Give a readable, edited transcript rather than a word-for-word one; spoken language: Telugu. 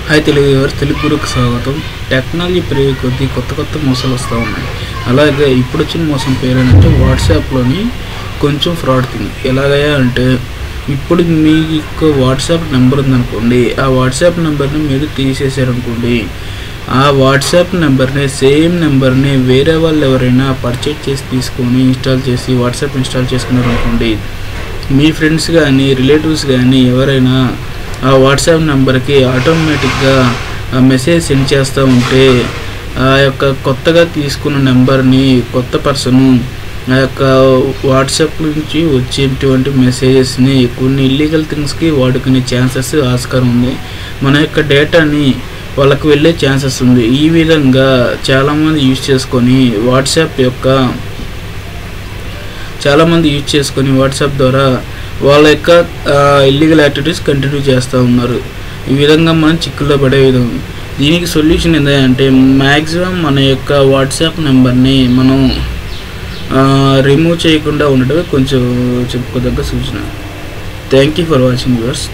హాయ్ తెలుగు వ్యూవర్స్, తెలుగు గురుకు స్వాగతం. టెక్నాలజీ పెరిగే కొద్దీ కొత్త మోసాలు వస్తూ ఉన్నాయి. అలాగే ఇప్పుడు వచ్చిన మోసం పేరు ఏంటంటే వాట్సాప్లోని కొంచెం ఫ్రాడ్ థింగ్. ఎలాగయ్యా అంటే, ఇప్పుడు మీకు వాట్సాప్ నెంబర్ ఉందనుకోండి, ఆ వాట్సాప్ నెంబర్ని మీరు తీసేసారనుకోండి, ఆ వాట్సాప్ నెంబర్ని సేమ్ నెంబర్ని వేరే వాళ్ళు ఎవరైనా పర్చేజ్ చేసి తీసుకొని వాట్సాప్ ఇన్స్టాల్ చేసుకున్నారనుకోండి, మీ ఫ్రెండ్స్ కానీ రిలేటివ్స్ కానీ ఎవరైనా ఆ వాట్సాప్ నెంబర్కి ఆటోమేటిక్గా మెసేజ్ సెండ్ చేస్తూ ఉంటే, ఆ యొక్క కొత్తగా తీసుకున్న నెంబర్ని కొత్త పర్సను ఆ యొక్క వాట్సాప్ నుంచి వచ్చేటువంటి మెసేజెస్ని కొన్ని ఇల్లీగల్ థింగ్స్కి వాడుకునే ఛాన్సెస్ ఆస్కారం ఉంది. మన యొక్క డేటాని వాళ్ళకు వెళ్ళే ఛాన్సెస్ ఉంది. ఈ విధంగా చాలామంది యూజ్ చేసుకొని వాట్సాప్ ద్వారా వాళ్ళ యొక్క ఇల్లీగల్ యాక్టివిటీస్ కంటిన్యూ చేస్తూ ఉన్నారు. ఈ విధంగా మనం చిక్కుల్లో పడే విధంగా. దీనికి సొల్యూషన్ ఏంటంటే, మ్యాక్సిమం మన యొక్క వాట్సాప్ నెంబర్ని మనం రిమూవ్ చేయకుండా ఉండటమే కొంచెం చెప్పుకోదగ్గ సూచన. Thank you for watching viewers.